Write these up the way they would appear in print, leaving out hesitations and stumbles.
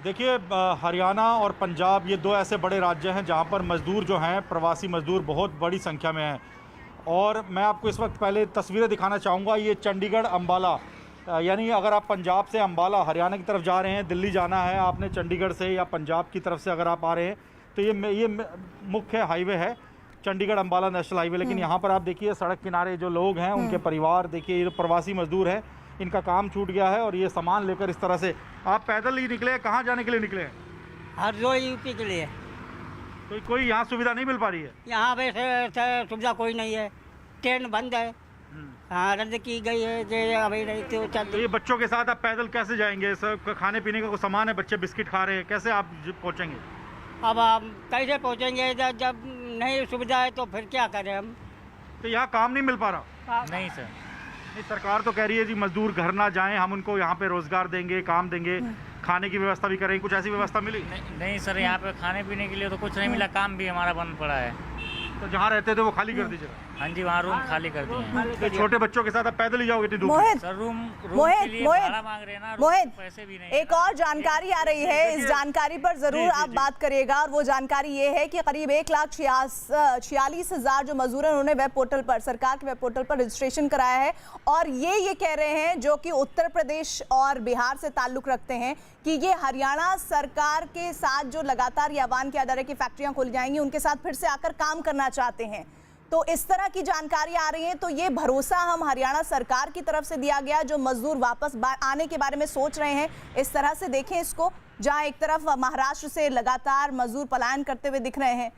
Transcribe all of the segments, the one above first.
देखिए हरियाणा और पंजाब ये दो ऐसे बड़े राज्य हैं जहाँ पर मज़दूर जो हैं, प्रवासी मज़दूर बहुत बड़ी संख्या में हैं। और मैं आपको इस वक्त पहले तस्वीरें दिखाना चाहूँगा। ये चंडीगढ़ अम्बाला, यानी अगर आप पंजाब से अम्बाला हरियाणा की तरफ जा रहे हैं, दिल्ली जाना है आपने चंडीगढ़ से, या पंजाब की तरफ से अगर आप आ रहे हैं, तो ये मुख्य हाईवे है, चंडीगढ़ अम्बाला नेशनल हाईवे। लेकिन यहाँ पर आप देखिए सड़क किनारे जो लोग हैं, उनके परिवार देखिए, ये जो प्रवासी मज़दूर हैं, इनका काम छूट गया है और ये सामान लेकर इस तरह से आप पैदल ही निकले। कहाँ जाने के लिए निकले हैं? हरदोई यूपी के लिए। तो कोई यहाँ सुविधा नहीं मिल पा रही है? यहाँ पे सुविधा कोई नहीं है, ट्रेन बंद है। हाँ, रद्द की गई है जो अभी नहीं थी। तो ये बच्चों के साथ आप पैदल कैसे जाएंगे? सब खाने पीने का कोई सामान है, बच्चे बिस्किट खा रहे हैं, कैसे आप पहुँचेंगे? अब हम कैसे पहुँचेंगे जब नहीं सुविधा है तो फिर क्या करें हम? तो यहाँ काम नहीं मिल पा रहा? नहीं सर, नहीं, सरकार तो कह रही है जी मजदूर घर ना जाएं, हम उनको यहाँ पे रोजगार देंगे, काम देंगे, खाने की व्यवस्था भी करेंगे। कुछ ऐसी व्यवस्था मिली? नहीं सर, यहाँ पे खाने पीने के लिए तो कुछ नहीं मिला, काम भी हमारा बंद पड़ा है। तो जहाँ रहते थे वो खाली कर दीजिए। हाँ जी, वहाँ रूम खाली कर दिए हैं। तो छोटे बच्चों के साथ आप पैदल ही जाओगे इतनी दूर? सर रूम के लिए भाड़ा मांग रहे हैं ना, रूम के पैसे भी नहीं। एक और जानकारी आ रही है, इस जानकारी पर जरूर आप बात करिएगा। और वो जानकारी ये है कि करीब 1,46,000 जो मजदूर हैं, उन्होंने वेब पोर्टल पर, सरकार के वेब पोर्टल पर रजिस्ट्रेशन कराया है। और ये कह रहे हैं, जो कि उत्तर प्रदेश और बिहार से ताल्लुक रखते हैं, कि ये हरियाणा सरकार के साथ जो लगातार ये आह्वान किया जा रहा है कि फैक्ट्रियां खुल जाएंगी, उनके साथ फिर से आकर काम करना चाहते हैं। तो इस तरह की जानकारी आ रही है। तो ये भरोसा हम हरियाणा सरकार की तरफ से दिया गया, जो मजदूर वापस आने के बारे में सोच रहे हैं। इस तरह से देखें इसको, जहां एक तरफ महाराष्ट्र से लगातार मजदूर पलायन करते हुए दिख रहे हैं।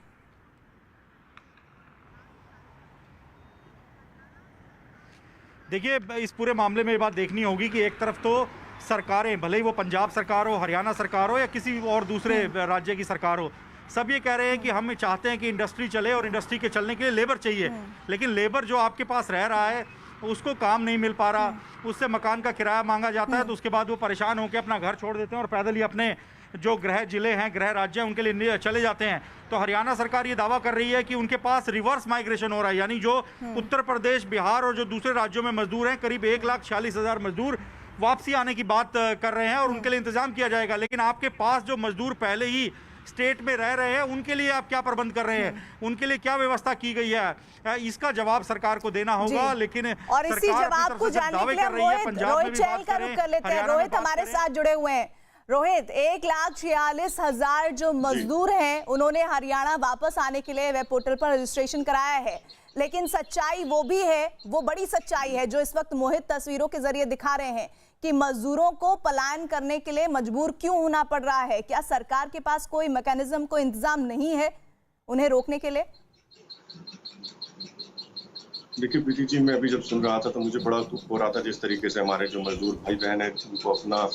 देखिए, इस पूरे मामले में ये बात देखनी होगी कि एक तरफ तो सरकारें, भले ही वो पंजाब सरकार हो, हरियाणा सरकार हो, या किसी और दूसरे राज्य की सरकार हो, सब ये कह रहे हैं कि हम चाहते हैं कि इंडस्ट्री चले और इंडस्ट्री के चलने के लिए लेबर चाहिए। लेकिन लेबर जो आपके पास रह रहा है उसको काम नहीं मिल पा रहा, उससे मकान का किराया मांगा जाता है, तो उसके बाद वो परेशान होकर अपना घर छोड़ देते हैं और पैदल ही अपने जो गृह जिले हैं, गृह राज्य हैं, उनके लिए चले जाते हैं। तो हरियाणा सरकार ये दावा कर रही है कि उनके पास रिवर्स माइग्रेशन हो रहा है, यानी जो उत्तर प्रदेश, बिहार और जो दूसरे राज्यों में मजदूर हैं, करीब 1,46,000 मजदूर वापसी आने की बात कर रहे हैं और उनके लिए इंतजाम किया जाएगा। लेकिन आपके पास जो मजदूर पहले ही स्टेट में रह रहे हैं, उनके लिए आप क्या प्रबंध कर रहे हैं? उनके लिए क्या व्यवस्था की गई है? इसका जवाब सरकार को देना होगा। लेकिन और इसी जवाब को जानने के लिए रोहित चहल का रुख कर लेते हैं। रोहित हमारे साथ जुड़े हुए हैं। रोहित, 1,46,000 जो मजदूर हैं, उन्होंने हरियाणा वापस आने के लिए वेब पोर्टल पर रजिस्ट्रेशन कराया है। लेकिन सच्चाई वो भी है, वो बड़ी सच्चाई है जो इस वक्त मोहित तस्वीरों के जरिए दिखा रहे हैं, कि मजदूरों को पलायन करने के लिए मजबूर क्यों होना पड़ रहा है। क्या सरकार के पास कोई मैकेनिज्म, कोई इंतजाम नहीं है उन्हें रोकने के लिए? देखिए प्रीति जी, मैं अभी जब सुन रहा था तो मुझे बड़ा दुख हो रहा था, जिस तरीके से हमारे जो मजदूर भाई बहन है, उनको अपना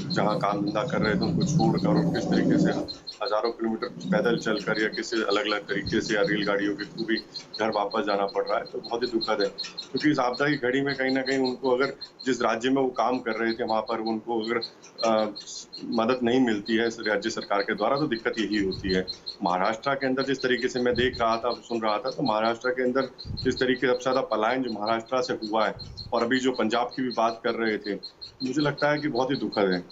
जहाँ काम धंधा कर रहे थे उनको छोड़कर और किस तरीके से हजारों किलोमीटर पैदल चलकर या किसी अलग अलग तरीके से या रेलगाड़ियों के थ्रू भी घर वापस जाना पड़ रहा है, तो बहुत ही दुखद है। क्योंकि इस आपदा की घड़ी में कहीं ना कहीं उनको, अगर जिस राज्य में वो काम कर रहे थे वहाँ पर उनको अगर मदद नहीं मिलती है राज्य सरकार के द्वारा, तो दिक्कत यही होती है। महाराष्ट्र के अंदर जिस तरीके से मैं देख रहा था, सुन रहा था, तो महाराष्ट्र के अंदर जिस तरीके से ज्यादा पलायन जो महाराष्ट्र से हुआ है, और अभी जो पंजाब की भी बात कर रहे थे, मुझे लगता है कि बहुत ही दुखद है।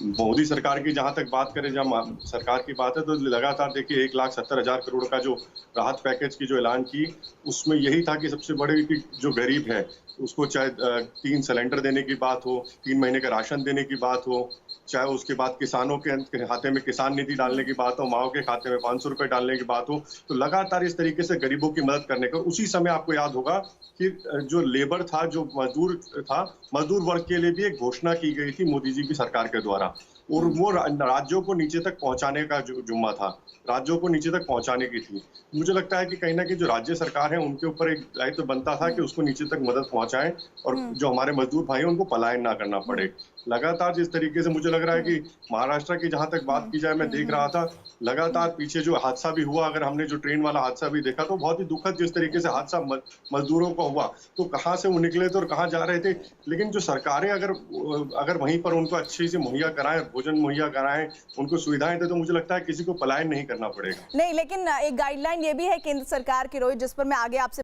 मोदी सरकार की जहां तक बात करें, जहां सरकार की बात है, तो लगातार देखिए 1,70,000 करोड़ का जो राहत पैकेज की जो ऐलान की, उसमें यही था कि सबसे बड़े की जो गरीब है उसको चाहे 3 सिलेंडर देने की बात हो, 3 महीने का राशन देने की बात हो, चाहे उसके बाद किसानों के खाते में किसान निधि डालने की बात हो, माओ के खाते में 500 रुपए डालने की बात हो, तो लगातार इस तरीके से गरीबों की मदद करने का। उसी समय आपको याद होगा कि जो लेबर था, जो मजदूर था, मजदूर वर्ग के लिए भी एक घोषणा की गई थी मोदी जी की सरकार के द्वारा, और वो राज्यों को नीचे तक पहुंचाने का जो जुम्मा था, राज्यों को नीचे तक पहुंचाने की थी। मुझे लगता है कि कहीं ना कहीं जो राज्य सरकार है उनके ऊपर एक दायित्व बनता था कि उसको नीचे तक मदद पहुंचाएं और जो हमारे मजदूर भाई हैं उनको पलायन ना करना पड़े। लगातार जिस तरीके से मुझे लग रहा है कि महाराष्ट्र की जहां तक बात की जाए, मैं देख रहा था लगातार पीछे जो हादसा भी हुआ, अगर हमने जो ट्रेन वाला हादसा भी देखा, तो बहुत ही दुखद जिस तरीके से हादसा मजदूरों का हुआ, तो कहाँ से वो निकले थे और कहाँ जा रहे थे। लेकिन जो सरकारें अगर वहीं पर उनको अच्छे से मुहैया कराएं, भोजन मुहैया कराएं, उनको सुविधाएं दें, तो मुझे लगता है किसी को पलायन नहीं करना पड़ेगा। नहीं, लेकिन एक गाइडलाइन ये भी है केंद्र सरकार की, रोहित, जिस पर मैं आगे आपसे